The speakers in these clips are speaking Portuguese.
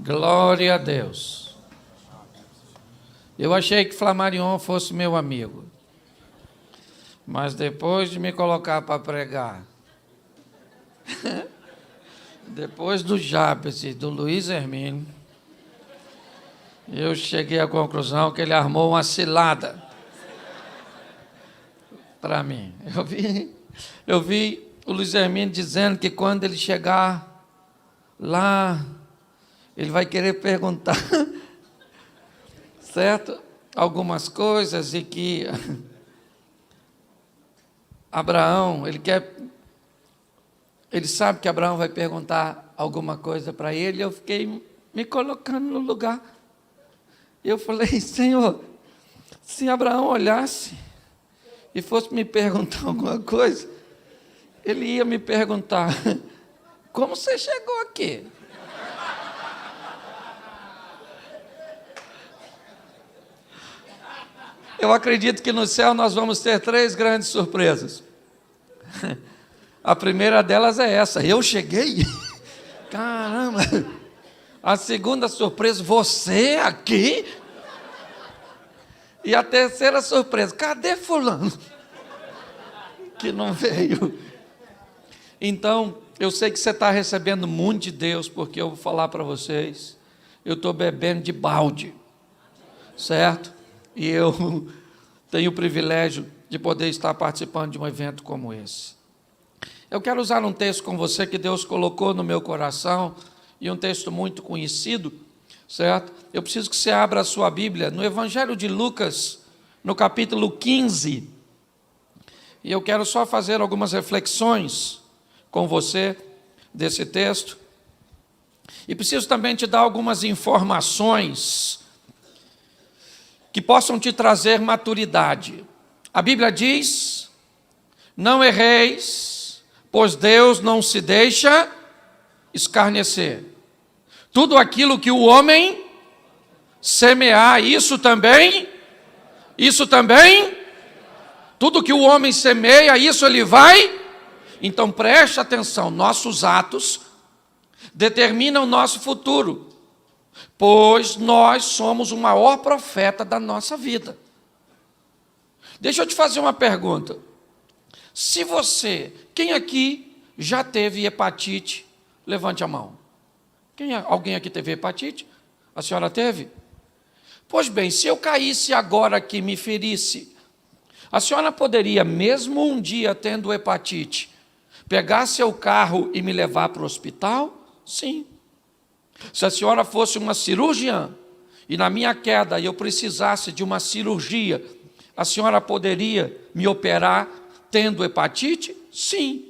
Glória a Deus. Eu achei que Flamarion fosse meu amigo, mas depois de me colocar para pregar, depois do Jabes e do Luiz Hermínio, eu cheguei à conclusão que ele armou uma cilada para mim. Eu vi o Luiz Hermínio dizendo que quando ele chegar lá, ele vai querer perguntar, certo? Algumas coisas, e que Abraão, ele sabe que Abraão vai perguntar alguma coisa para ele. Eu fiquei me colocando no lugar. Eu falei: Senhor, se Abraão olhasse e fosse me perguntar alguma coisa, ele ia me perguntar: como você chegou aqui? Eu acredito que no céu nós vamos ter 3 grandes surpresas. A primeira delas é essa: eu cheguei. Caramba! A segunda surpresa: você aqui? E a terceira surpresa: cadê fulano? Que não veio. Então, eu sei que você está recebendo muito de Deus, porque eu vou falar para vocês, eu estou bebendo de balde, certo? E eu tenho o privilégio de poder estar participando de um evento como esse. Eu quero usar um texto com você que Deus colocou no meu coração, e um texto muito conhecido, certo? Eu preciso que você abra a sua Bíblia no Evangelho de Lucas, no capítulo 15. E eu quero só fazer algumas reflexões com você desse texto. E preciso também te dar algumas informações que possam te trazer maturidade. A Bíblia diz: não erreis, pois Deus não se deixa escarnecer. Tudo aquilo que o homem semear, isso também, tudo que o homem semeia, isso ele vai. Então preste atenção, nossos atos determinam o nosso futuro, pois nós somos o maior profeta da nossa vida. Deixa eu te fazer uma pergunta. Quem aqui já teve hepatite? Levante a mão. Alguém aqui teve hepatite? A senhora teve? Pois bem, se eu caísse agora aqui e me ferisse, a senhora poderia, mesmo um dia tendo hepatite, pegar seu carro e me levar para o hospital? Sim. Se a senhora fosse uma cirurgiã e na minha queda eu precisasse de uma cirurgia, a senhora poderia me operar tendo hepatite? Sim.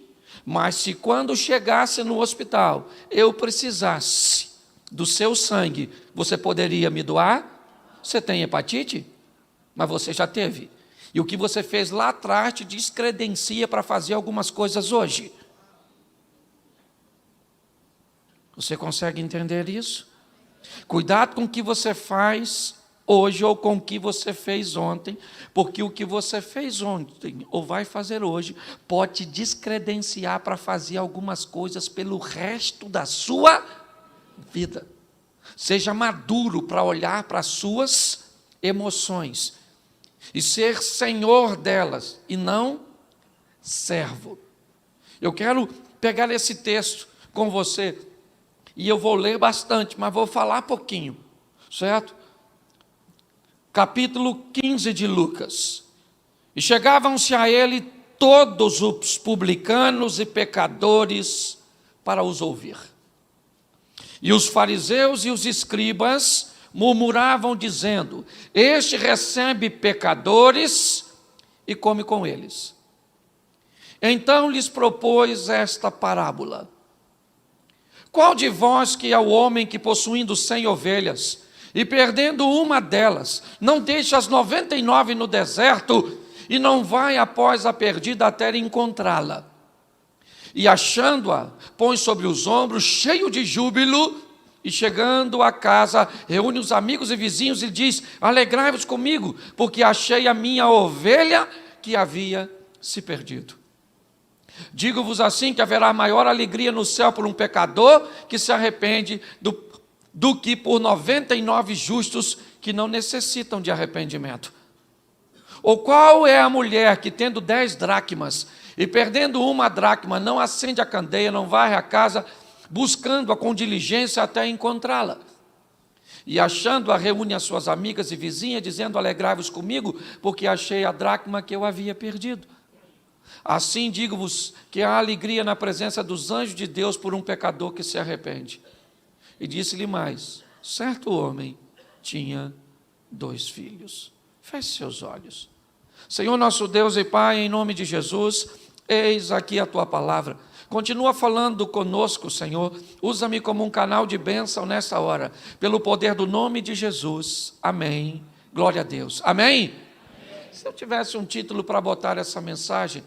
Mas se quando chegasse no hospital eu precisasse do seu sangue, você poderia me doar? Você tem hepatite? Mas você já teve. E o que você fez lá atrás te descredencia para fazer algumas coisas hoje. Você consegue entender isso? Cuidado com o que você faz hoje ou com o que você fez ontem, porque o que você fez ontem ou vai fazer hoje pode te descredenciar para fazer algumas coisas pelo resto da sua vida. Seja maduro para olhar para as suas emoções e ser senhor delas e não servo. Eu quero pegar esse texto com você e eu vou ler bastante, mas vou falar pouquinho, certo? Capítulo 15 de Lucas. E chegavam-se a ele todos os publicanos e pecadores para os ouvir. E os fariseus e os escribas murmuravam, dizendo: este recebe pecadores e come com eles. Então lhes propôs esta parábola: qual de vós que é o homem que, possuindo 100 ovelhas, e perdendo uma delas, não deixa as 99 no deserto, e não vai após a perdida até encontrá-la? E achando-a, põe sobre os ombros, cheio de júbilo, e chegando a casa, reúne os amigos e vizinhos e diz: alegrai-vos comigo, porque achei a minha ovelha que havia se perdido. Digo-vos assim, que haverá maior alegria no céu por um pecador que se arrepende do que por 99 justos que não necessitam de arrependimento? Ou qual é a mulher que, tendo 10 dracmas e perdendo uma dracma, não acende a candeia, não varre a casa, buscando-a com diligência até encontrá-la? E achando-a, reúne as suas amigas e vizinhas, dizendo: alegrai-vos comigo, porque achei a dracma que eu havia perdido. Assim digo-vos que há alegria na presença dos anjos de Deus por um pecador que se arrepende. E disse-lhe mais: certo homem tinha 2 filhos. Feche seus olhos. Senhor nosso Deus e Pai, em nome de Jesus, eis aqui a Tua palavra. Continua falando conosco, Senhor. Usa-me como um canal de bênção nessa hora, pelo poder do nome de Jesus. Amém. Glória a Deus. Amém? Amém. Se eu tivesse um título para botar essa mensagem,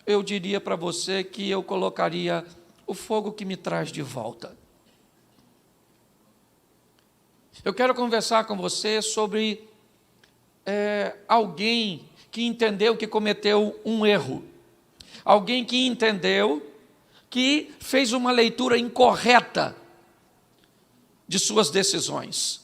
eu diria para você que eu colocaria: o fogo que me traz de volta. Eu quero conversar com você sobre alguém que entendeu que cometeu um erro. Alguém que entendeu que fez uma leitura incorreta de suas decisões.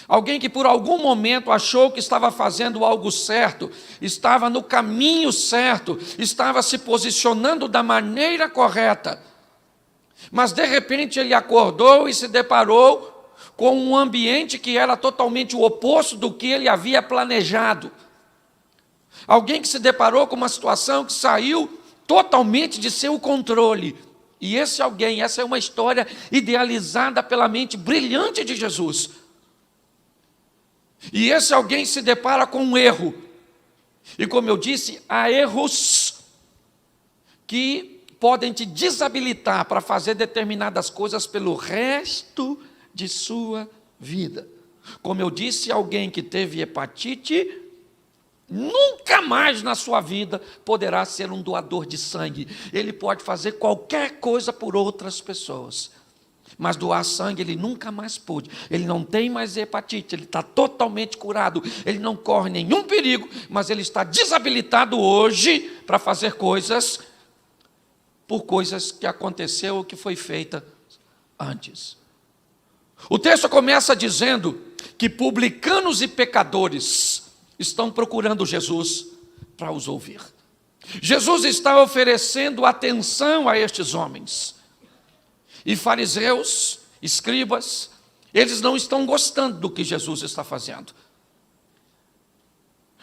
Alguém que por algum momento achou que estava fazendo algo certo, estava no caminho certo, estava se posicionando da maneira correta. Mas de repente ele acordou e se deparou com um ambiente que era totalmente o oposto do que ele havia planejado. Alguém que se deparou com uma situação que saiu totalmente de seu controle. E esse alguém, essa é uma história idealizada pela mente brilhante de Jesus. E esse alguém se depara com um erro. E como eu disse, há erros que podem te desabilitar para fazer determinadas coisas pelo resto de sua vida. Como eu disse, alguém que teve hepatite nunca mais na sua vida poderá ser um doador de sangue. Ele pode fazer qualquer coisa por outras pessoas, mas doar sangue ele nunca mais pôde. Ele não tem mais hepatite, ele está totalmente curado, ele não corre nenhum perigo, mas ele está desabilitado hoje para fazer coisas por coisas que aconteceu ou que foi feita antes. O texto começa dizendo que publicanos e pecadores estão procurando Jesus para os ouvir. Jesus está oferecendo atenção a estes homens. E fariseus, escribas, eles não estão gostando do que Jesus está fazendo.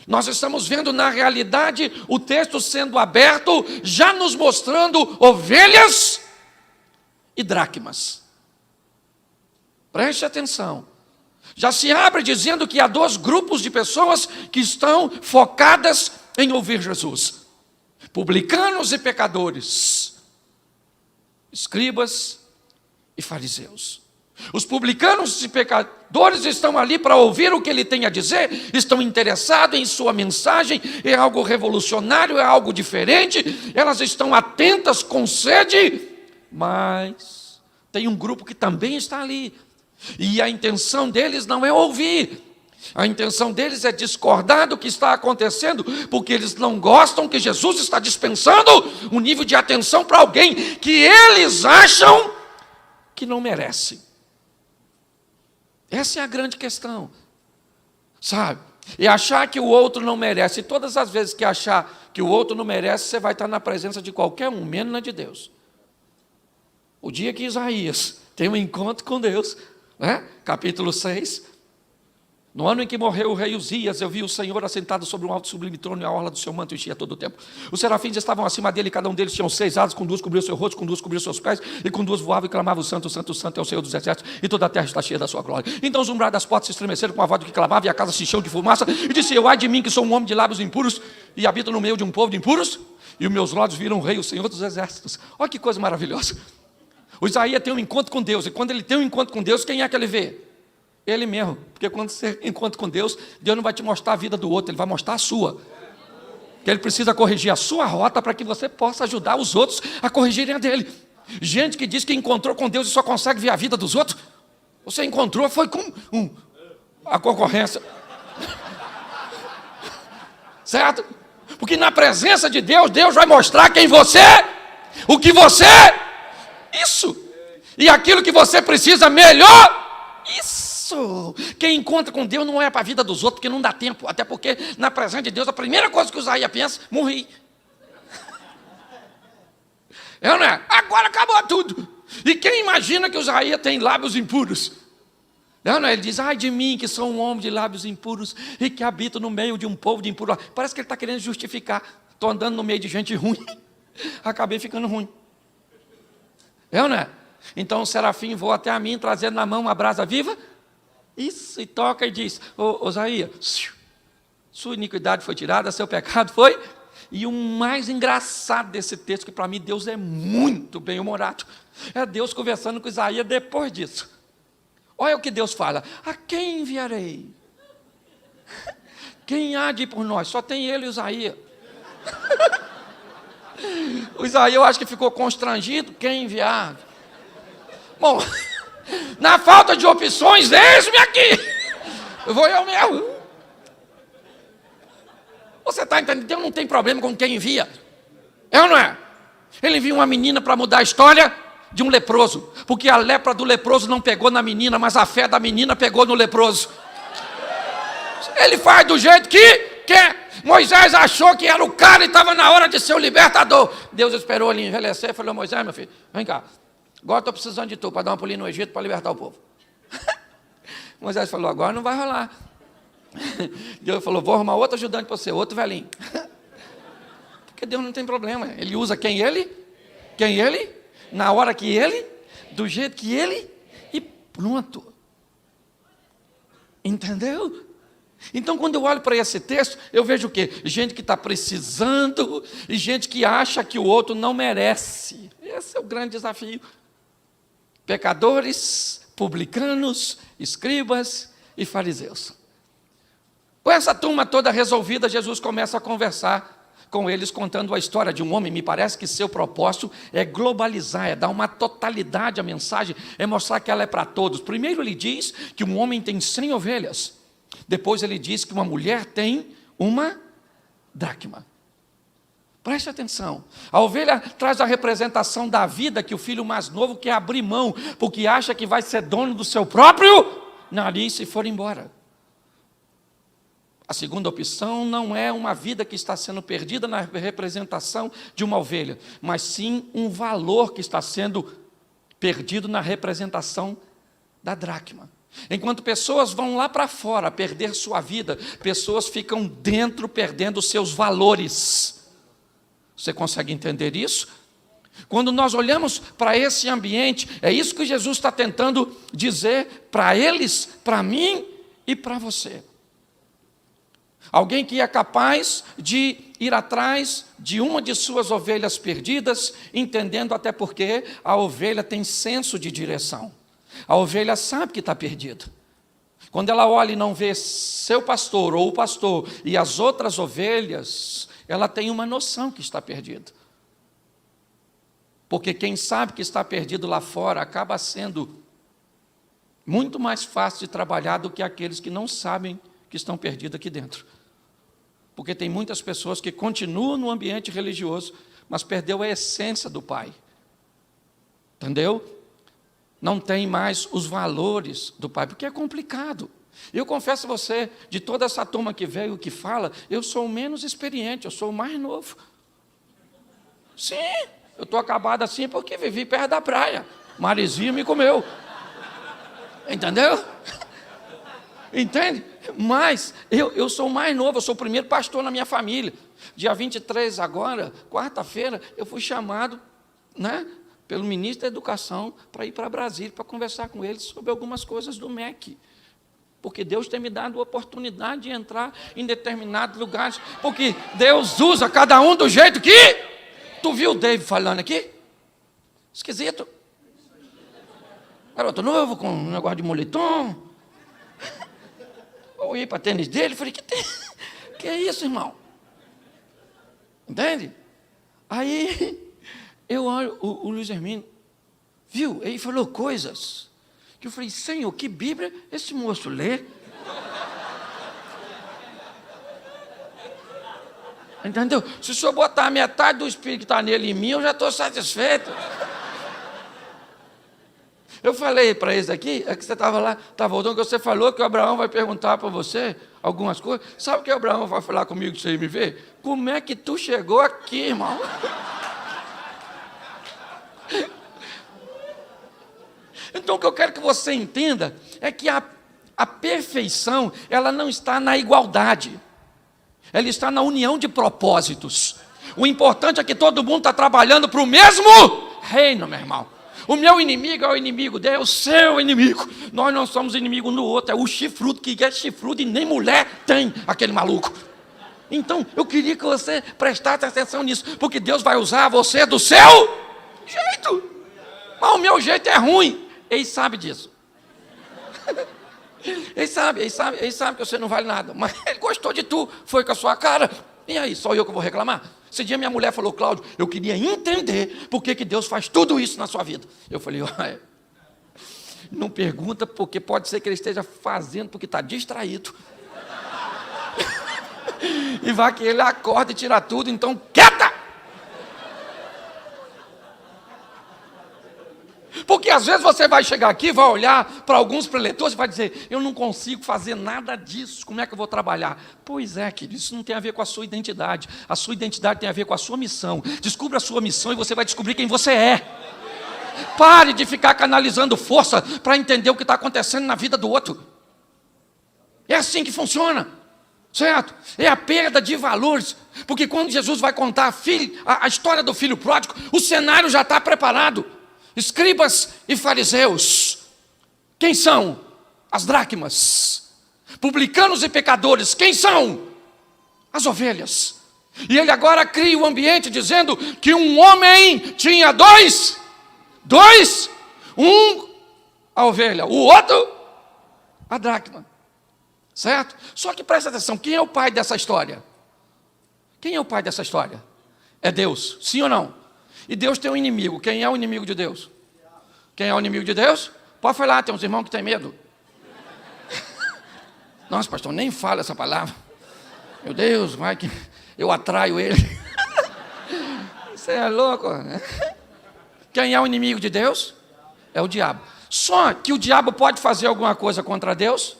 Nós estamos vendo na realidade o texto sendo aberto, já nos mostrando ovelhas e dracmas. Preste atenção. Já se abre dizendo que há 2 grupos de pessoas que estão focadas em ouvir Jesus: publicanos e pecadores, escribas e fariseus. Os publicanos e pecadores estão ali para ouvir o que ele tem a dizer, estão interessados em sua mensagem, é algo revolucionário, é algo diferente, elas estão atentas com sede, mas tem um grupo que também está ali. E a intenção deles não é ouvir, a intenção deles é discordar do que está acontecendo, porque eles não gostam que Jesus está dispensando um nível de atenção para alguém que eles acham que não merece. Essa é a grande questão, sabe? E achar que o outro não merece. E todas as vezes que achar que o outro não merece, você vai estar na presença de qualquer um, menos na de Deus. O dia que Isaías tem um encontro com Deus, capítulo 6, no ano em que morreu o rei Uzias, eu vi o Senhor assentado sobre um alto sublime trono, e a orla do seu manto enchia todo o tempo. Os serafins estavam acima dele, cada um deles tinha 6 asas, com 2 cobriu seu rosto, com 2 cobriu seus pés, e com 2 voava e clamava: o santo, santo, santo é o Senhor dos exércitos, e toda a terra está cheia da sua glória. Então os umbrais das portas se estremeceram com a voz do que clamava, e a casa se encheu de fumaça, e disse eu: ai de mim, que sou um homem de lábios impuros, e habito no meio de um povo de impuros, e os meus olhos viram o rei, o Senhor dos exércitos. Olha que coisa maravilhosa. O Isaías tem um encontro com Deus, e quando ele tem um encontro com Deus, quem é que ele vê? Ele mesmo, porque quando você encontra com Deus, Deus não vai te mostrar a vida do outro, Ele vai mostrar a sua. Que Ele precisa corrigir a sua rota para que você possa ajudar os outros a corrigirem a dele. Gente que diz que encontrou com Deus e só consegue ver a vida dos outros, você encontrou, foi com a concorrência. Certo? Porque na presença de Deus, Deus vai mostrar quem você é, o que você é. Isso. E aquilo que você precisa melhor, isso. Quem encontra com Deus não é para a vida dos outros, porque não dá tempo. Até porque, na presença de Deus, a primeira coisa que o Isaías pensa, morri. Eu não é? Agora acabou tudo. E quem imagina que o Isaías tem lábios impuros? Não, ele diz, ai de mim que sou um homem de lábios impuros e que habito no meio de um povo de impuro. Parece que ele está querendo justificar. Estou andando no meio de gente ruim, acabei ficando ruim. Não é? Então o serafim voa até a mim, trazendo na mão uma brasa viva. Isso, e toca e diz, ô Isaías, sua iniquidade foi tirada, seu pecado foi. E o mais engraçado desse texto, que para mim Deus é muito bem-humorado, é Deus conversando com Isaías depois disso. Olha o que Deus fala, a quem enviarei? Quem há de ir por nós? Só tem ele e Isaías. O Isaías eu acho que ficou constrangido, quem enviar? Bom, na falta de opções, eis-me aqui. Eu vou eu mesmo. Você está entendendo? Deus não tem problema com quem envia. Ou não é? Ele envia uma menina para mudar a história de um leproso, porque a lepra do leproso não pegou na menina, mas a fé da menina pegou no leproso. Ele faz do jeito que quer. Moisés achou que era o cara e estava na hora de ser o libertador. Deus esperou ele envelhecer e falou, Moisés, meu filho, vem cá, agora estou precisando de tu para dar uma pulinha no Egito para libertar o povo. Moisés falou, agora não vai rolar. Deus falou, vou arrumar outro ajudante para você, outro velhinho. Porque Deus não tem problema, ele usa quem ele, na hora que ele, do jeito que ele, e pronto. Entendeu? Então, quando eu olho para esse texto, eu vejo o quê? Gente que está precisando e gente que acha que o outro não merece. Esse é o grande desafio. Pecadores, publicanos, escribas e fariseus. Com essa turma toda resolvida, Jesus começa a conversar com eles, contando a história de um homem. Me parece que seu propósito é globalizar, é dar uma totalidade à mensagem, é mostrar que ela é para todos. Primeiro ele diz que um homem tem 100 ovelhas. Depois ele diz que uma mulher tem uma dracma. Preste atenção. A ovelha traz a representação da vida que o filho mais novo quer abrir mão, porque acha que vai ser dono do seu próprio nariz se for embora. A segunda opção não é uma vida que está sendo perdida na representação de uma ovelha, mas sim um valor que está sendo perdido na representação da dracma. Enquanto pessoas vão lá para fora perder sua vida, pessoas ficam dentro perdendo seus valores. Você consegue entender isso? Quando nós olhamos para esse ambiente, é isso que Jesus está tentando dizer para eles, para mim e para você. Alguém que é capaz de ir atrás de uma de suas ovelhas perdidas, entendendo até porque a ovelha tem senso de direção. A ovelha sabe que está perdida. Quando ela olha e não vê seu pastor ou o pastor e as outras ovelhas, ela tem uma noção que está perdida. Porque quem sabe que está perdido lá fora acaba sendo muito mais fácil de trabalhar do que aqueles que não sabem que estão perdidos aqui dentro. Porque tem muitas pessoas que continuam no ambiente religioso, mas perdeu a essência do Pai. Entendeu? Não tem mais os valores do Pai, porque é complicado. Eu confesso a você, de toda essa turma que veio, que fala, eu sou o menos experiente, eu sou o mais novo. Sim, eu estou acabado assim porque vivi perto da praia. Marizinha me comeu. Entendeu? Entende? Mas eu sou o mais novo, eu sou o primeiro pastor na minha família. Dia 23 agora, quarta-feira, eu fui chamado, pelo ministro da Educação para ir para Brasília, para conversar com ele sobre algumas coisas do MEC. Porque Deus tem me dado a oportunidade de entrar em determinados lugares, porque Deus usa cada um do jeito que... Tu viu o David falando aqui? Esquisito. Garoto novo, com um negócio de moletom. Eu ia para tênis dele, falei, que é isso, irmão? Entende? Aí... eu olho o Luiz Hermínio, viu? Ele falou coisas que eu falei, Senhor, que Bíblia esse moço lê? Entendeu? Se o senhor botar metade do Espírito que está nele em mim, eu já estou satisfeito. Eu falei para eles aqui, é que você estava lá, estava voltando, que você falou que o Abraão vai perguntar para você algumas coisas. Sabe o que o Abraão vai falar comigo, você me vê? Como é que tu chegou aqui, irmão? Então, o que eu quero que você entenda é que a perfeição, ela não está na igualdade. Ela está na união de propósitos. O importante é que todo mundo está trabalhando para o mesmo reino, meu irmão. O meu inimigo é o inimigo dele, é o seu inimigo. Nós não somos inimigo um do outro, é o chifrudo que é chifrudo e nem mulher tem, aquele maluco. Então, eu queria que você prestasse atenção nisso, porque Deus vai usar você do seu jeito. Mas o meu jeito é ruim. Ele sabe disso. Ele sabe que você não vale nada, mas ele gostou de tu, foi com a sua cara. E aí, só eu que vou reclamar? Esse dia minha mulher falou, Cláudio, eu queria entender por que Deus faz tudo isso na sua vida. Eu falei, olha, não pergunta, porque pode ser que ele esteja fazendo porque está distraído. E vai que ele acorda e tira tudo, então quieta! Porque às vezes você vai chegar aqui, vai olhar para alguns preletores e vai dizer, eu não consigo fazer nada disso, como é que eu vou trabalhar? Pois é, querido, isso não tem a ver com a sua identidade. A sua identidade tem a ver com a sua missão. Descubra a sua missão e você vai descobrir quem você é. Pare de ficar canalizando força para entender o que está acontecendo na vida do outro. É assim que funciona, certo? É a perda de valores. Porque quando Jesus vai contar a história do filho pródigo, o cenário já está preparado. Escribas e fariseus, quem são? As dracmas. Publicanos e pecadores, quem são? As ovelhas. E ele agora cria o ambiente dizendo que um homem tinha dois, um a ovelha, o outro a dracma, certo? Só que presta atenção, quem é o pai dessa história? Quem é o pai dessa história? É Deus, sim ou não? E Deus tem um inimigo. Quem é o inimigo de Deus? Quem é o inimigo de Deus? Pode falar, tem uns irmãos que têm medo. Nossa, pastor, nem fala essa palavra. Meu Deus, vai que eu atraio ele. Você é louco, né? Quem é o inimigo de Deus? É o diabo. Só que o diabo pode fazer alguma coisa contra Deus?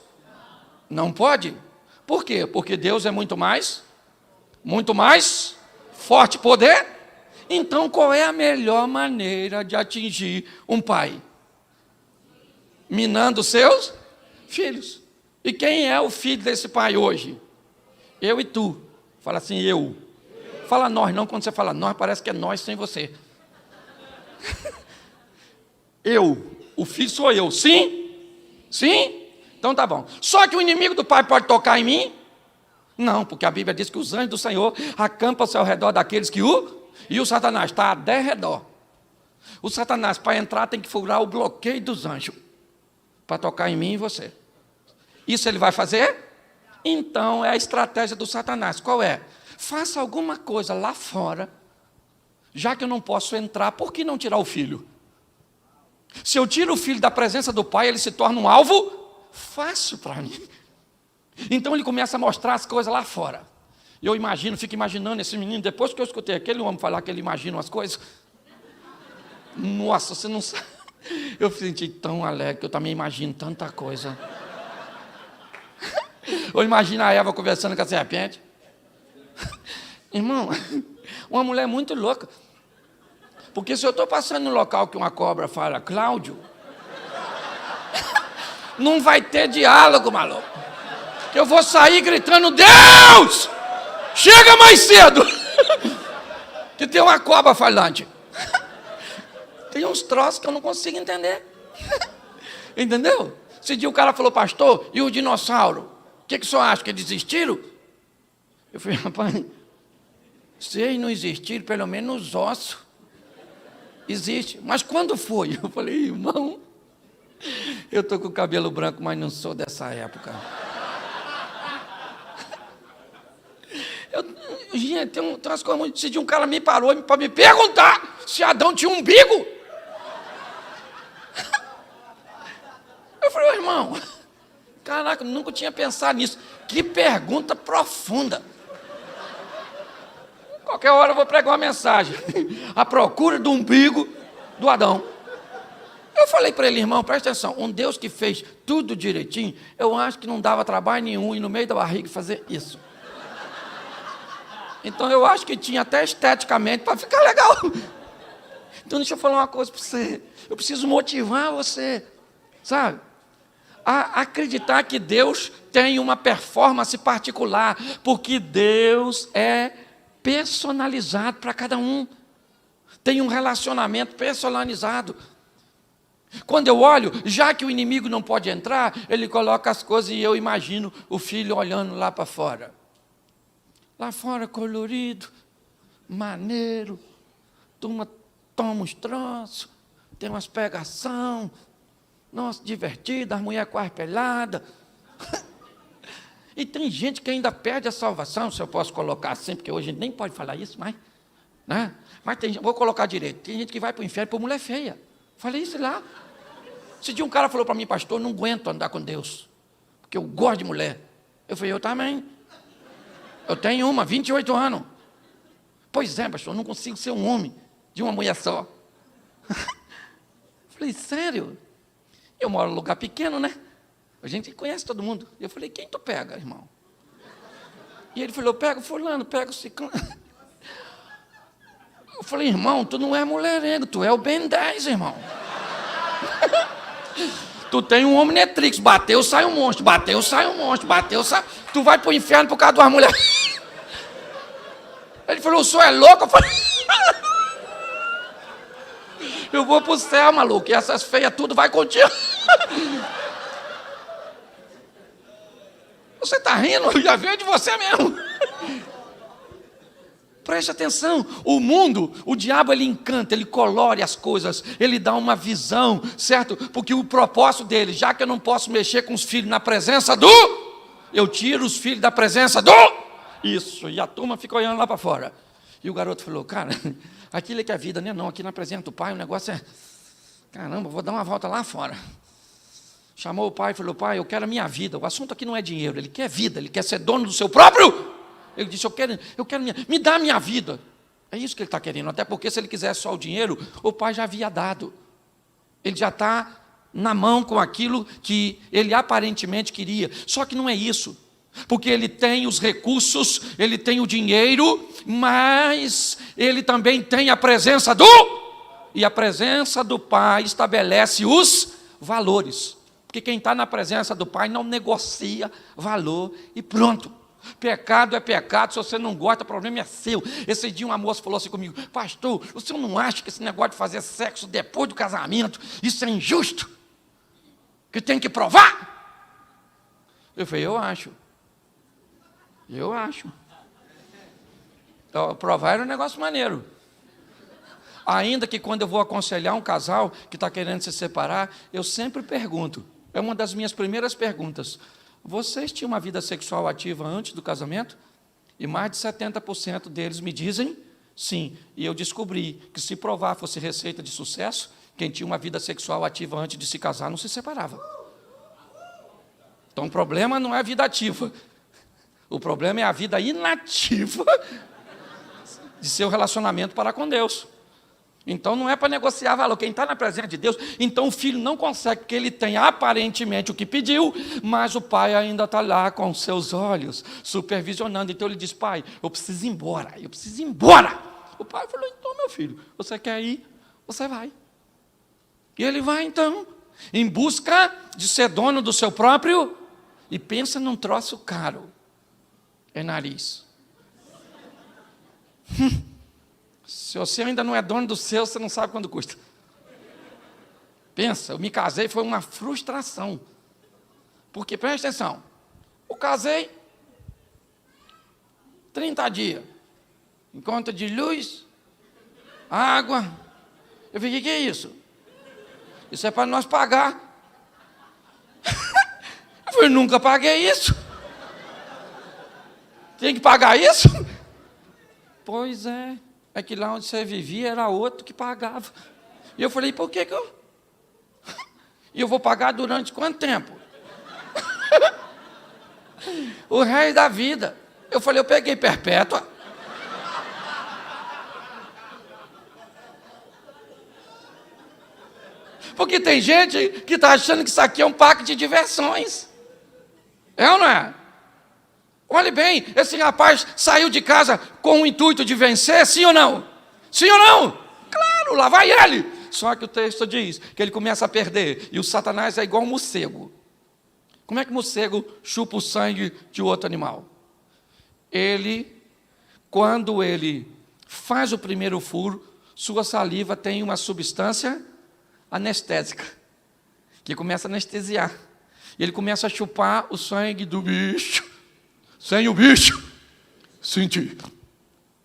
Não pode. Por quê? Porque Deus é muito mais forte, poder. Então, qual é a melhor maneira de atingir um pai? Minando seus filhos. E quem é o filho desse pai hoje? Eu e tu. Fala assim, eu. Fala nós, não quando você fala nós, parece que é nós sem você. Eu. O filho sou eu. Sim? Sim? Então tá bom. Só que o inimigo do pai pode tocar em mim? Não, porque a Bíblia diz que os anjos do Senhor acampam-se ao redor daqueles que o... E o Satanás está a derredor. O Satanás, para entrar, tem que furar o bloqueio dos anjos, para tocar em mim e você. Isso ele vai fazer? Então, é a estratégia do Satanás. Qual é? Faça alguma coisa lá fora, já que eu não posso entrar, por que não tirar o filho? Se eu tiro o filho da presença do pai, ele se torna um alvo fácil para mim. Então, ele começa a mostrar as coisas lá fora. Eu fico imaginando esse menino, depois que eu escutei aquele homem falar que ele imagina umas coisas, nossa, você não sabe, eu me senti tão alegre, que eu também imagino tanta coisa. Eu imagino a Eva conversando com a serpente. Irmão, uma mulher muito louca, porque se eu estou passando no local que uma cobra fala, Cláudio, não vai ter diálogo, maluco, que eu vou sair gritando, Deus! Chega mais cedo, que tem uma cobra falante. Tem uns troços que eu não consigo entender. Entendeu? Esse dia o cara falou, pastor, e o dinossauro? O que o senhor acha, que eles existiram? Eu falei, rapaz, se eles não existiram, pelo menos os ossos existem. Mas quando foi? Eu falei, irmão, eu estou com o cabelo branco, mas não sou dessa época. Gente, tem umas coisas muito... Esse dia um cara me parou para me perguntar se Adão tinha um umbigo. Eu falei, ô, irmão, caraca, nunca tinha pensado nisso. Que pergunta profunda. Qualquer hora eu vou pregar uma mensagem. A procura do umbigo do Adão. Eu falei para ele, irmão, presta atenção, um Deus que fez tudo direitinho, eu acho que não dava trabalho nenhum ir no meio da barriga fazer isso. Então eu acho que tinha até esteticamente para ficar legal. Então deixa eu falar uma coisa para você. Eu preciso motivar você, sabe? A acreditar que Deus tem uma performance particular, porque Deus é personalizado para cada um. Tem um relacionamento personalizado. Quando eu olho, já que o inimigo não pode entrar, ele coloca as coisas e eu imagino o filho olhando lá para fora. Lá fora colorido, maneiro, turma toma uns troços, tem umas pegação, nossa, divertida, as mulheres quase peladas. E tem gente que ainda perde a salvação, se eu posso colocar assim, porque hoje a gente nem pode falar isso mais, né? Mas tem, vou colocar direito, tem gente que vai para o inferno por mulher feia. Falei isso lá. Esse dia um cara falou para mim, pastor, não aguento andar com Deus, porque eu gosto de mulher. Eu falei, eu também. Eu tenho 28 anos. Pois é, pastor, eu não consigo ser um homem de uma mulher só. Falei, sério? Eu moro num lugar pequeno, né? A gente conhece todo mundo. Eu falei, quem tu pega, irmão? E ele falou, pega o fulano, pega o ciclano. Eu falei, irmão, tu não é mulherengo, tu é o Ben 10, irmão. Tu tem um Omnitrix, bateu, sai um monstro, bateu, sai um monstro, bateu, sai... Tu vai pro inferno por causa de uma mulher. Ele falou, o senhor é louco? Eu falei, eu vou pro céu, maluco, e essas feias tudo vai contigo. Você está rindo? Eu já veio de você mesmo. Preste atenção, o mundo, o diabo, ele encanta, ele colore as coisas, ele dá uma visão, certo? Porque o propósito dele, já que eu não posso mexer com os filhos na presença do... Eu tiro os filhos da presença do... Isso, e a turma fica olhando lá para fora. E o garoto falou, cara, aquilo é que é a vida, né? Não, aqui na presença do pai o negócio é... Caramba, vou dar uma volta lá fora. Chamou o pai e falou, pai, eu quero a minha vida. O assunto aqui não é dinheiro, ele quer vida, ele quer ser dono do seu próprio... Ele disse, eu quero me dá a minha vida. É isso que ele está querendo, até porque se ele quisesse só o dinheiro, o pai já havia dado. Ele já está na mão com aquilo que ele aparentemente queria. Só que não é isso, porque ele tem os recursos, ele tem o dinheiro, mas ele também tem a presença do... E a presença do pai estabelece os valores. Porque quem está na presença do pai não negocia valor e pronto. Pecado é pecado, se você não gosta, o problema é seu. Esse dia uma moça falou assim comigo, pastor, o senhor não acha que esse negócio de fazer sexo depois do casamento, isso é injusto? Que tem que provar? Eu falei, eu acho. Então, provar era um negócio maneiro. Ainda que quando eu vou aconselhar um casal que está querendo se separar, eu sempre pergunto, é uma das minhas primeiras perguntas, vocês tinham uma vida sexual ativa antes do casamento? E mais de 70% deles me dizem sim. E eu descobri que se provar fosse receita de sucesso, quem tinha uma vida sexual ativa antes de se casar não se separava. Então o problema não é a vida ativa. O problema é a vida inativa de seu relacionamento para com Deus. Então não é para negociar valor, quem está na presença de Deus, então o filho não consegue, porque ele tem aparentemente o que pediu, mas o pai ainda está lá com seus olhos, supervisionando, então ele diz, pai, eu preciso ir embora. O pai falou, então meu filho, você quer ir? Você vai. E ele vai então, em busca de ser dono do seu próprio, e pensa num troço caro, é nariz. Se você ainda não é dono do seu, você não sabe quanto custa. Pensa, eu me casei, foi uma frustração. Porque, presta atenção, eu casei 30 dias, em conta de luz, água. Eu falei, o que é isso? Isso é para nós pagar. Eu falei, nunca paguei isso. Tem que pagar isso? Pois é. É que lá onde você vivia era outro que pagava. E eu falei, por que eu... E eu vou pagar durante quanto tempo? O resto da vida. Eu falei, eu peguei perpétua. Porque tem gente que está achando que isso aqui é um parque de diversões. É ou não é? Olhe bem, esse rapaz saiu de casa com o intuito de vencer, sim ou não? Sim ou não? Claro, lá vai ele. Só que o texto diz que ele começa a perder. E o Satanás é igual um morcego. Como é que o morcego chupa o sangue de outro animal? Quando ele faz o primeiro furo, sua saliva tem uma substância anestésica, que começa a anestesiar. E ele começa a chupar o sangue do bicho, sem o bicho sentir.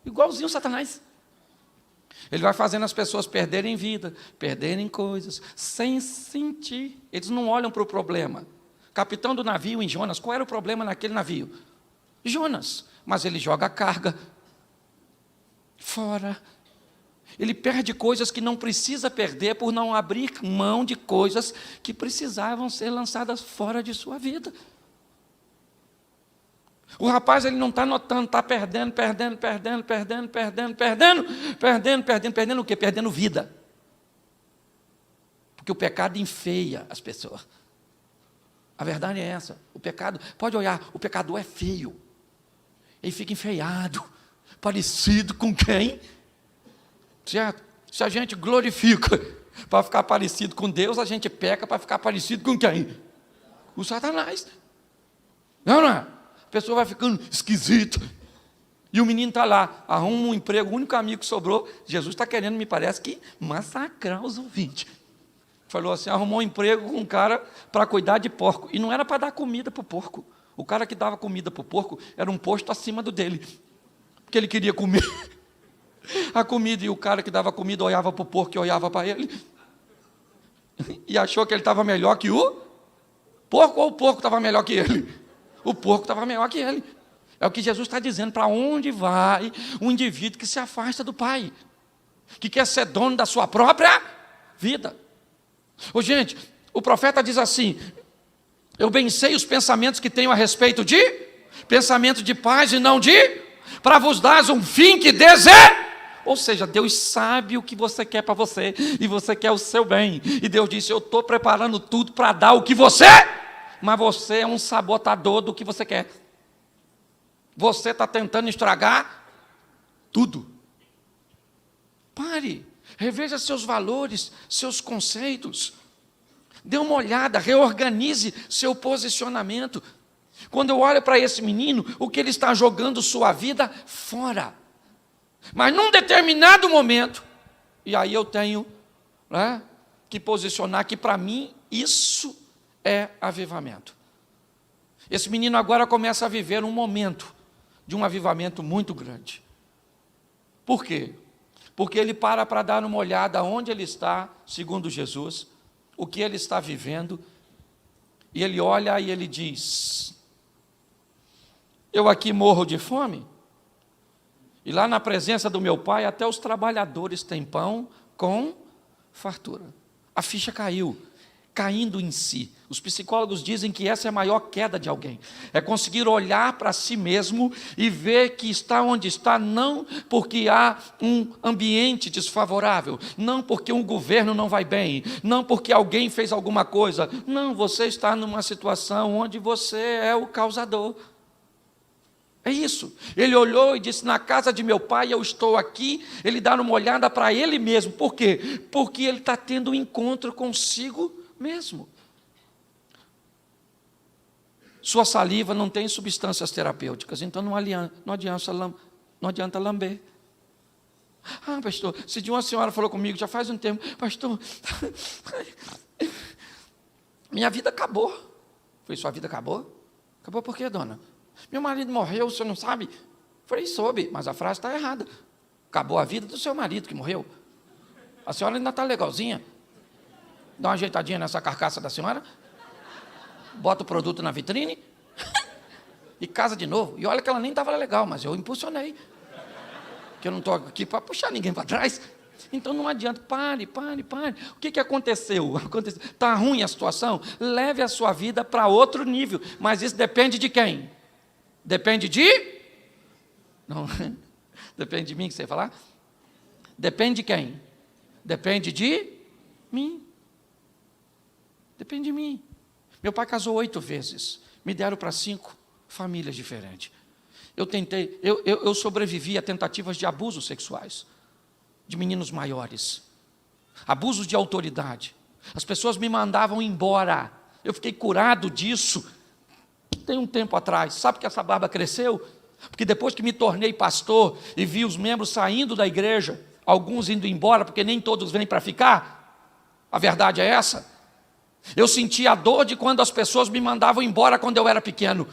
Igualzinho o Satanás. Ele vai fazendo as pessoas perderem vida, perderem coisas, sem sentir. Eles não olham para o problema. Capitão do navio em Jonas, qual era o problema naquele navio? Jonas. Mas ele joga a carga fora. Ele perde coisas que não precisa perder por não abrir mão de coisas que precisavam ser lançadas fora de sua vida. O rapaz, ele não está notando, está perdendo o quê? Perdendo vida. Porque o pecado enfeia as pessoas. A verdade é essa. O pecado, pode olhar, o pecador é feio. Ele fica enfeiado, parecido com quem? Certo? Se a gente glorifica para ficar parecido com Deus, a gente peca para ficar parecido com quem? O Satanás. Não é? A pessoa vai ficando esquisita. E o menino está lá, arruma um emprego, o único amigo que sobrou. Jesus está querendo, me parece, que massacrar os ouvintes. Falou assim, arrumou um emprego com um cara para cuidar de porco. E não era para dar comida para o porco. O cara que dava comida para o porco era um posto acima do dele. Porque ele queria comer a comida, e o cara que dava comida olhava para o porco e olhava para ele. E achou que ele estava melhor que o porco, ou o porco estava melhor que ele? O porco estava melhor que ele. É o que Jesus está dizendo, para onde vai um indivíduo que se afasta do Pai, que quer ser dono da sua própria vida. Ô, gente, o profeta diz assim, eu bem sei os pensamentos que tenho a respeito de, pensamento de paz e não de, para vos dar um fim que deseja. Ou seja, Deus sabe o que você quer para você, e você quer o seu bem. E Deus disse, eu estou preparando tudo para dar o que você, mas você é um sabotador do que você quer. Você está tentando estragar tudo. Pare, reveja seus valores, seus conceitos. Dê uma olhada, reorganize seu posicionamento. Quando eu olho para esse menino, o que ele está jogando sua vida fora. Mas num determinado momento, e aí eu tenho, né, que posicionar que para mim isso é avivamento. Esse menino agora começa a viver um momento de um avivamento muito grande. Por quê? Porque ele para dar uma olhada onde ele está, segundo Jesus, o que ele está vivendo, e ele olha e ele diz, eu aqui morro de fome, e lá na presença do meu Pai, até os trabalhadores têm pão com fartura. A ficha caiu, caindo em si. Os psicólogos dizem que essa é a maior queda de alguém. É conseguir olhar para si mesmo e ver que está onde está, não porque há um ambiente desfavorável, não porque um governo não vai bem, não porque alguém fez alguma coisa. Não, você está numa situação onde você é o causador. É isso. Ele olhou e disse, na casa de meu pai eu estou aqui. Ele dá uma olhada para ele mesmo. Por quê? Porque ele está tendo um encontro consigo mesmo. Sua saliva não tem substâncias terapêuticas, então não adianta lamber. Ah, pastor, se de uma senhora falou comigo, já faz um tempo, pastor, minha vida acabou. Foi, sua vida acabou? Acabou por quê, dona? Meu marido morreu, o senhor não sabe? Falei, soube, mas a frase está errada. Acabou a vida do seu marido que morreu. A senhora ainda está legalzinha. Dá uma ajeitadinha nessa carcaça da senhora. Bota o produto na vitrine. E casa de novo. E olha que ela nem estava legal, mas eu impulsionei. Que eu não estou aqui para puxar ninguém para trás. Então não adianta, pare. O que aconteceu? Está ruim a situação? Leve a sua vida para outro nível. Mas isso depende de quem? Depende de? Não, depende de mim que você ia falar? Depende de quem? Depende de mim. Depende de mim. Meu pai casou 8 vezes. Me deram para 5 famílias diferentes. Eu sobrevivi a tentativas de abusos sexuais, de meninos maiores, abusos de autoridade. As pessoas me mandavam embora. Eu fiquei curado disso. Tem um tempo atrás. Sabe que essa barba cresceu? Porque depois que me tornei pastor e vi os membros saindo da igreja, alguns indo embora, porque nem todos vêm para ficar, a verdade é essa. Eu senti a dor de quando as pessoas me mandavam embora quando eu era pequeno.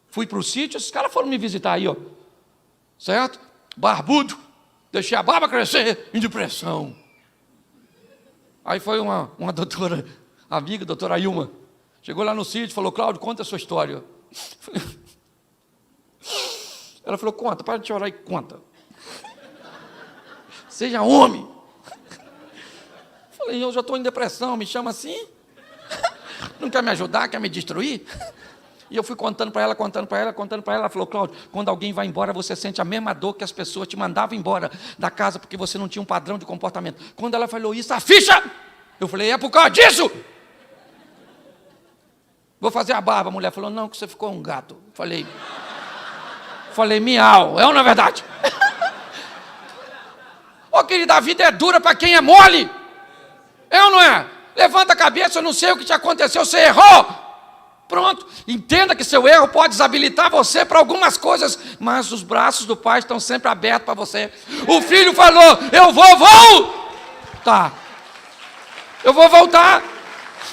Fui para o sítio, esses caras foram me visitar aí, ó. Certo? Barbudo, deixei a barba crescer, em depressão. Aí foi uma doutora, amiga, doutora Ilma, chegou lá no sítio e falou: Cláudio, conta a sua história. Ela falou: conta, para de chorar e conta. Seja homem. Falei: eu já estou em depressão, me chama assim? Não quer me ajudar, quer me destruir? E eu fui contando para ela. Ela falou: Cláudio, quando alguém vai embora, você sente a mesma dor que as pessoas te mandavam embora da casa, porque você não tinha um padrão de comportamento. Quando ela falou isso, a ficha! Eu falei: é por causa disso? Vou fazer a barba. A mulher falou: não, que você ficou um gato. Falei, miau, é ou não é verdade? Ô querida, a vida é dura para quem é mole. É ou não é? Levanta a cabeça, eu não sei o que te aconteceu, você errou. Pronto, entenda que seu erro pode desabilitar você para algumas coisas, mas os braços do Pai estão sempre abertos para você. O filho falou: eu vou voltar. Eu vou voltar.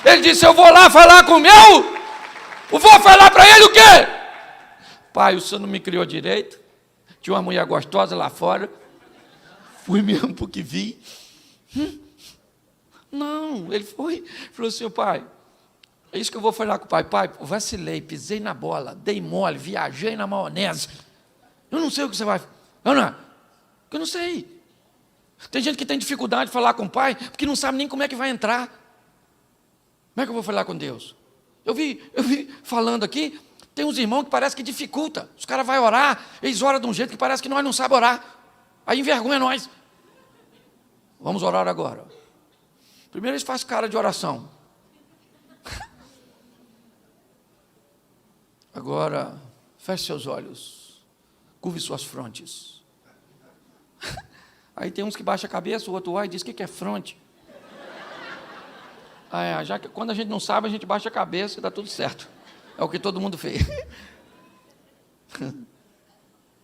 Ele disse: eu vou lá falar com o meu. Eu vou falar para ele o quê? Pai, o senhor não me criou direito. Tinha uma mulher gostosa lá fora. Fui mesmo porque vi. Não, ele foi. Falou assim: pai, é isso que eu vou falar com o pai. Pai, vacilei, pisei na bola, dei mole, viajei na maionese. Eu não sei o que você vai... Eu não sei. Tem gente que tem dificuldade de falar com o pai, porque não sabe nem como é que vai entrar. Como é que eu vou falar com Deus? Eu vi falando aqui, tem uns irmãos que parece que dificulta. Os caras vão orar, eles oram de um jeito que parece que nós não sabemos orar. Aí envergonha nós. Vamos orar agora. Primeiro eles fazem cara de oração. Agora, feche seus olhos, curve suas frontes. Aí tem uns que baixam a cabeça, o outro vai e diz: o que é fronte? Já que quando a gente não sabe, a gente baixa a cabeça e dá tudo certo. É o que todo mundo fez.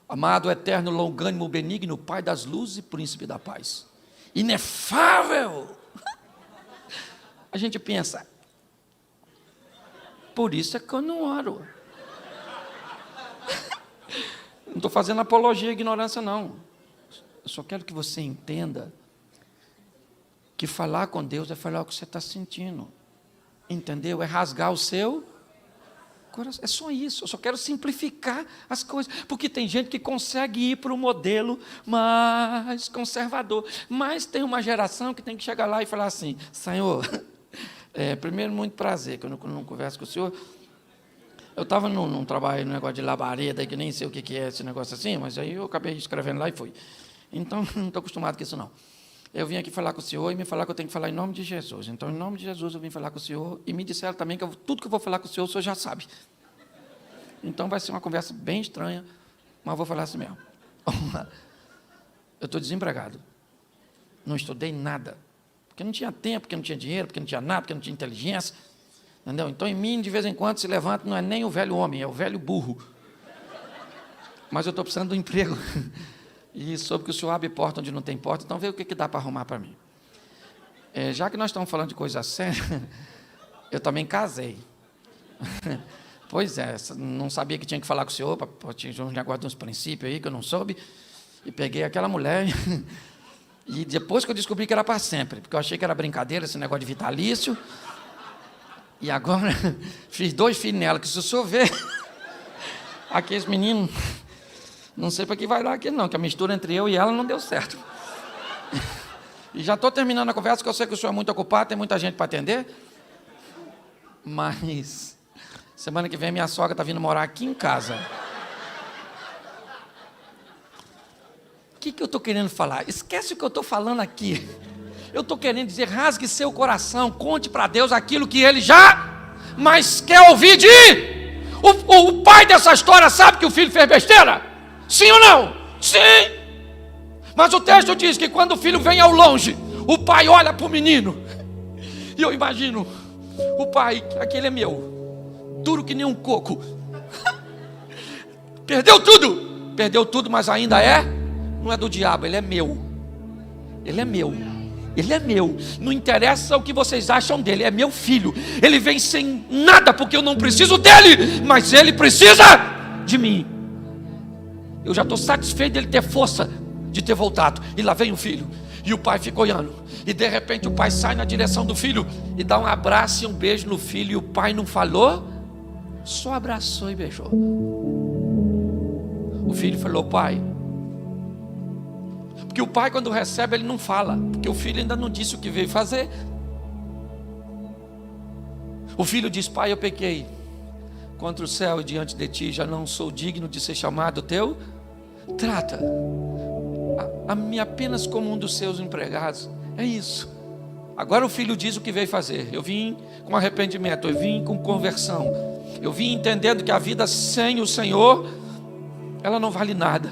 Amado, eterno, longânimo, benigno, Pai das luzes e príncipe da paz. Inefável. A gente pensa: por isso é que eu não oro. Não estou fazendo apologia à ignorância, não. Eu só quero que você entenda que falar com Deus é falar o que você está sentindo. Entendeu? É rasgar o seu coração. É só isso. Eu só quero simplificar as coisas. Porque tem gente que consegue ir para o modelo mais conservador. Mas tem uma geração que tem que chegar lá e falar assim: Senhor, primeiro, muito prazer, que eu não converso com o senhor. Eu estava num trabalho, num negócio de labareda, que nem sei o que é esse negócio assim, mas aí eu acabei escrevendo lá e fui. Então, não estou acostumado com isso, não. Eu vim aqui falar com o senhor e me falar que eu tenho que falar em nome de Jesus. Então, em nome de Jesus, eu vim falar com o senhor e me disseram também que tudo que eu vou falar com o senhor já sabe. Então, vai ser uma conversa bem estranha, mas eu vou falar assim mesmo. Eu estou desempregado. Não estudei nada. Porque não tinha tempo, porque não tinha dinheiro, porque não tinha nada, porque não tinha inteligência. Entendeu? Então, em mim, de vez em quando, se levanta, não é nem o velho homem, é o velho burro. Mas eu estou precisando de um emprego. E soube que o senhor abre porta onde não tem porta, então vê o que dá para arrumar para mim. Já que nós estamos falando de coisa séria, eu também casei. Pois é, não sabia que tinha que falar com o senhor, tinha uns negócios, uns princípios aí que eu não soube, e peguei aquela mulher, e depois que eu descobri que era para sempre, porque eu achei que era brincadeira esse negócio de vitalício, e agora fiz 2 filhos nela, que se o senhor ver, aqueles meninos, não sei para que vai dar aquilo não, que a mistura entre eu e ela não deu certo. E já estou terminando a conversa, que eu sei que o senhor é muito ocupado, tem muita gente para atender, mas semana que vem minha sogra está vindo morar aqui em casa. O que eu estou querendo falar? Esquece o que eu estou falando aqui. Eu estou querendo dizer, rasgue seu coração, conte para Deus aquilo que Ele já mas quer ouvir de... O pai dessa história sabe que o filho fez besteira? Sim ou não? Sim! Mas o texto diz que quando o filho vem ao longe, o pai olha para o menino. E eu imagino, o pai, aquele é meu, duro que nem um coco. Perdeu tudo, mas ainda não é do diabo, ele é meu. Ele é meu. Ele é meu, não interessa o que vocês acham dele, é meu filho. Ele vem sem nada porque eu não preciso dele, mas ele precisa de mim. Eu já estou satisfeito dele ter força de ter voltado. E lá vem o filho, e o pai fica olhando. E de repente o pai sai na direção do filho e dá um abraço e um beijo no filho. E o pai não falou, só abraçou e beijou. O filho falou: pai. Porque o pai, quando recebe, ele não fala, porque o filho ainda não disse o que veio fazer. O filho diz: pai, eu pequei contra o céu e diante de ti, já não sou digno de ser chamado teu. Trata a mim apenas como um dos seus empregados. É isso. Agora o filho diz o que veio fazer. Eu vim com arrependimento, eu vim com conversão, eu vim entendendo que a vida sem o Senhor, ela não vale nada.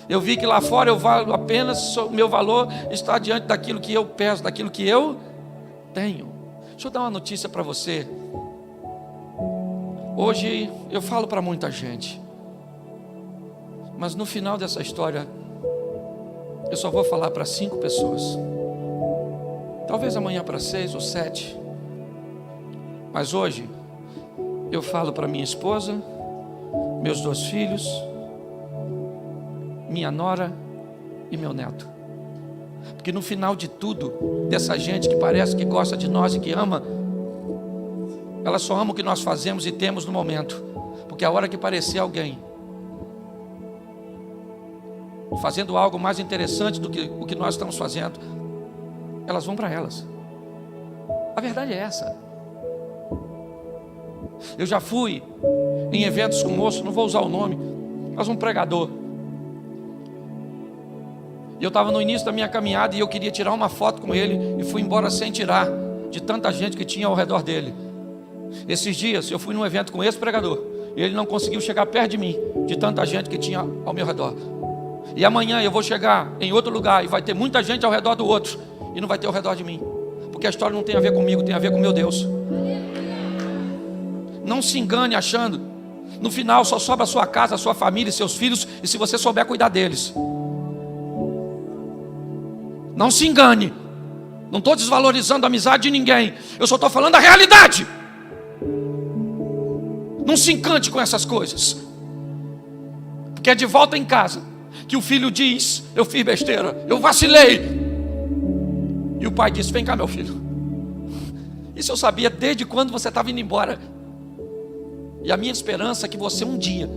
Eu vi que lá fora eu valo apenas, o meu valor está diante daquilo que eu peço, daquilo que eu tenho. Deixa eu dar uma notícia para você. Hoje eu falo para muita gente, mas no final dessa história eu só vou falar para 5 pessoas. Talvez amanhã para 6 ou 7. Mas hoje eu falo para minha esposa, meus 2 filhos, minha nora e meu neto. Porque no final de tudo, dessa gente que parece que gosta de nós e que ama, ela só ama o que nós fazemos e temos no momento. Porque a hora que parecer alguém fazendo algo mais interessante do que o que nós estamos fazendo, elas vão para elas. A verdade é essa. Eu já fui em eventos com moço, não vou usar o nome, mas um pregador. E eu estava no início da minha caminhada e eu queria tirar uma foto com ele e fui embora sem tirar, de tanta gente que tinha ao redor dele. Esses dias eu fui num evento com esse pregador e ele não conseguiu chegar perto de mim, de tanta gente que tinha ao meu redor. E amanhã eu vou chegar em outro lugar e vai ter muita gente ao redor do outro e não vai ter ao redor de mim, porque a história não tem a ver comigo, tem a ver com meu Deus. Não se engane achando, no final só sobra a sua casa, a sua família e seus filhos, e se você souber cuidar deles. Não se engane, não estou desvalorizando a amizade de ninguém, eu só estou falando a realidade. Não se encante com essas coisas, porque é de volta em casa que o filho diz: eu fiz besteira, eu vacilei. E o pai diz: vem cá, meu filho. Isso eu sabia desde quando você estava indo embora. E a minha esperança é que você um dia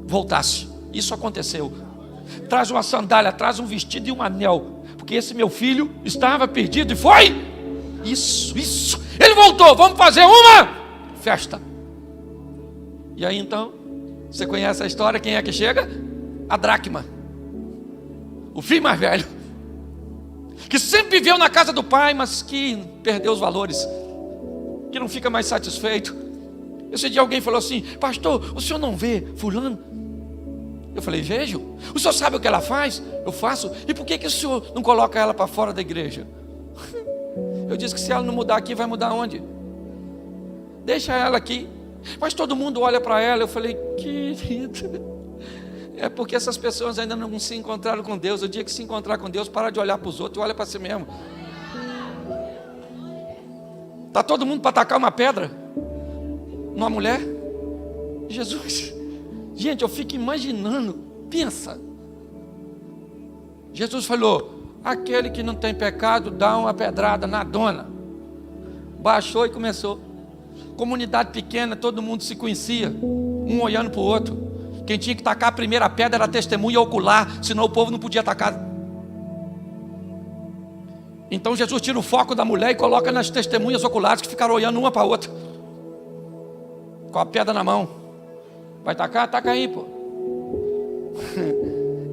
voltasse. Isso aconteceu. Traz uma sandália, traz um vestido e um anel, porque esse meu filho estava perdido e foi. Isso. Ele voltou, vamos fazer uma festa. E aí então, você conhece a história, quem é que chega? A dracma, o filho mais velho, que sempre viveu na casa do pai, mas que perdeu os valores, que não fica mais satisfeito. Esse dia alguém falou assim: pastor, o senhor não vê fulano? Eu falei: vejo. O senhor sabe o que ela faz? Eu faço. E por que o senhor não coloca ela para fora da igreja? Eu disse que se ela não mudar aqui, vai mudar onde? Deixa ela aqui. Mas todo mundo olha para ela. Eu falei: querida, é porque essas pessoas ainda não se encontraram com Deus. O dia que se encontrar com Deus, para de olhar para os outros e olha para si mesmo. Está todo mundo para atacar uma pedra numa mulher? Jesus, gente, eu fico imaginando, pensa. Jesus falou: aquele que não tem pecado, dá uma pedrada na dona. Baixou e começou. Comunidade pequena, todo mundo se conhecia, um olhando para o outro. Quem tinha que tacar a primeira pedra era a testemunha ocular, senão o povo não podia atacar. Então Jesus tira o foco da mulher e coloca nas testemunhas oculares, que ficaram olhando uma para a outra, com a pedra na mão. Vai tacar? Taca aí, pô.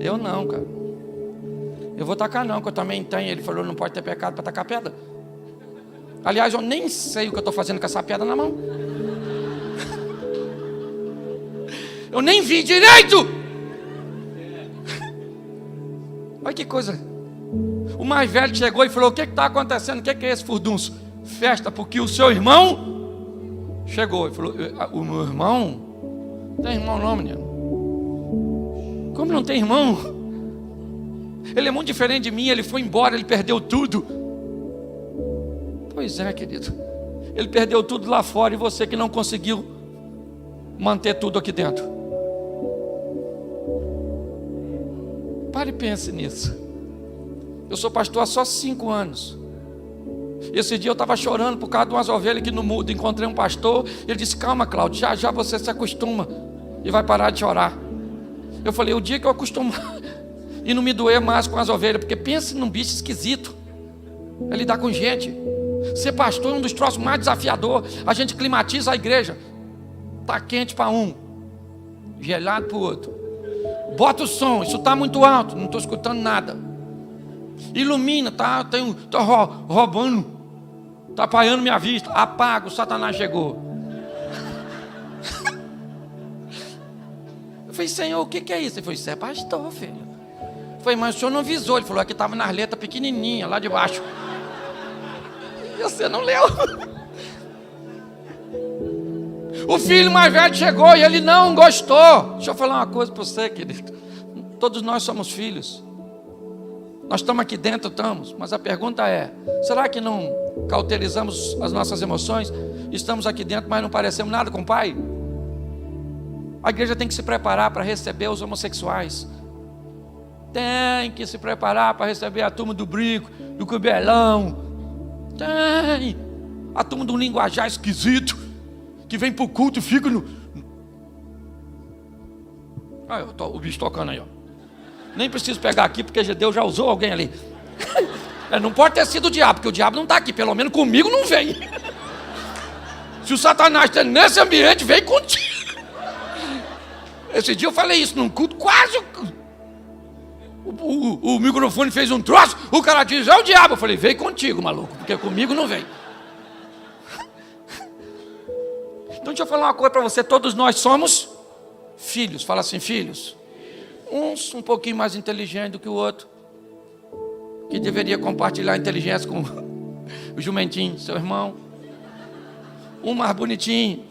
Eu não, cara. Eu vou tacar não, que eu também tenho. Ele falou, não pode ter pecado para tacar pedra. Aliás, eu nem sei o que eu estou fazendo com essa pedra na mão. Eu nem vi direito. Olha que coisa. O mais velho chegou e falou, o que está acontecendo? O que é esse furdunço? Festa, porque o seu irmão chegou. Ele falou, o meu irmão? Não tem irmão não, menino. Como não tem irmão? Ele é muito diferente de mim, ele foi embora, ele perdeu tudo. Pois é, querido. Ele perdeu tudo lá fora e você que não conseguiu manter tudo aqui dentro. Pare e pense nisso. Eu sou pastor há só 5 anos. Esse dia eu estava chorando por causa de umas ovelhas aqui no mundo. Encontrei um pastor, ele disse, calma, Cláudio, já já você se acostuma e vai parar de chorar. Eu falei, o dia que eu acostumar e não me doer mais com as ovelhas, porque pense num bicho esquisito, é lidar com gente. Ser pastor é um dos troços mais desafiadores. A gente climatiza a igreja. Está quente para um, gelado para o outro. Bota o som, isso está muito alto, não estou escutando nada. Ilumina, tá roubando, está apagando minha vista. Apaga, o Satanás chegou. Eu falei, Senhor, o que é isso? Ele falou, isso é pastor, filho. Eu falei, mas o senhor não avisou. Ele falou, aqui estava nas letras pequenininha, lá de baixo. E você não leu. O filho mais velho chegou e ele não gostou. Deixa eu falar uma coisa para você, querido. Todos nós somos filhos. Nós estamos aqui dentro, estamos. Mas a pergunta é, será que não cauterizamos as nossas emoções? Estamos aqui dentro, mas não parecemos nada com o Pai? A igreja tem que se preparar para receber os homossexuais. Tem que se preparar para receber a turma do brinco, do cubelão. Tem. A turma do linguajar esquisito, que vem para o culto e fica no... Ah, o bicho tocando aí, ó. Nem preciso pegar aqui, porque Deus já usou alguém ali. Não pode ter sido o diabo, porque o diabo não está aqui. Pelo menos comigo não vem. Se o Satanás está nesse ambiente, vem contigo. Esse dia eu falei isso num culto, quase o microfone fez um troço, o cara diz, é o diabo. Eu falei, vem contigo, maluco, porque comigo não vem. Então deixa eu falar uma coisa para você, todos nós somos filhos. Fala assim, filhos. Uns um pouquinho mais inteligentes do que o outro, que deveria compartilhar a inteligência com o jumentinho, seu irmão. Um mais bonitinho,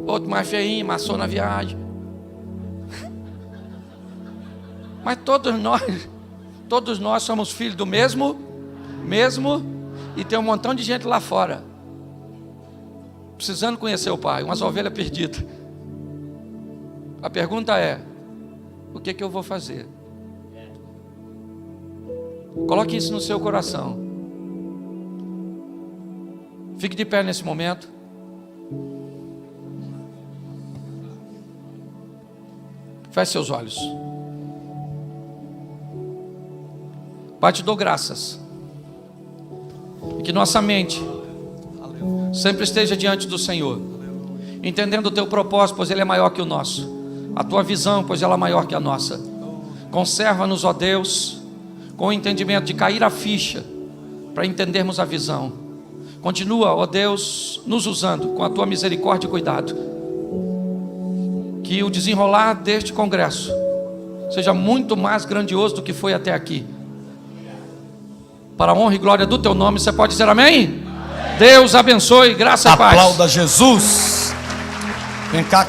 outro mais feinho, maçou na viagem. Mas todos nós somos filhos do mesmo, e tem um montão de gente lá fora, precisando conhecer o Pai, umas ovelhas perdidas. A pergunta é, o que eu vou fazer? Coloque isso no seu coração. Fique de pé nesse momento. Feche seus olhos. Pai, te dou graças. E que nossa mente sempre esteja diante do Senhor, entendendo o teu propósito, pois ele é maior que o nosso. A tua visão, pois ela é maior que a nossa. Conserva-nos, ó Deus, com o entendimento de cair a ficha, para entendermos a visão. Continua, ó Deus, nos usando com a tua misericórdia e cuidado. Que o desenrolar deste congresso seja muito mais grandioso do que foi até aqui. Para a honra e glória do teu nome, você pode dizer amém? Amém. Deus abençoe, graça e paz. Aplauda Jesus. Vem cá,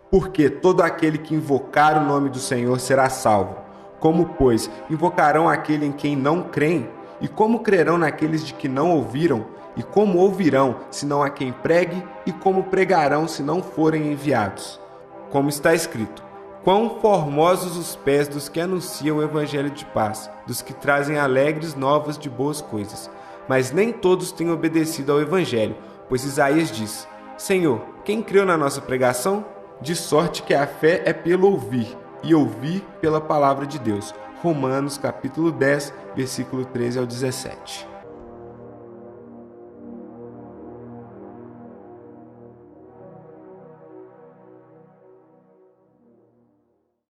Porque todo aquele que invocar o nome do Senhor será salvo. Como, pois, invocarão aquele em quem não creem? E como crerão naqueles de que não ouviram? E como ouvirão, se não há quem pregue? E como pregarão, se não forem enviados? Como está escrito, quão formosos os pés dos que anunciam o evangelho de paz, dos que trazem alegres novas de boas coisas. Mas nem todos têm obedecido ao evangelho, pois Isaías diz, Senhor, quem creu na nossa pregação? De sorte que a fé é pelo ouvir, e ouvir pela palavra de Deus. Romanos capítulo 10, versículo 13 ao 17.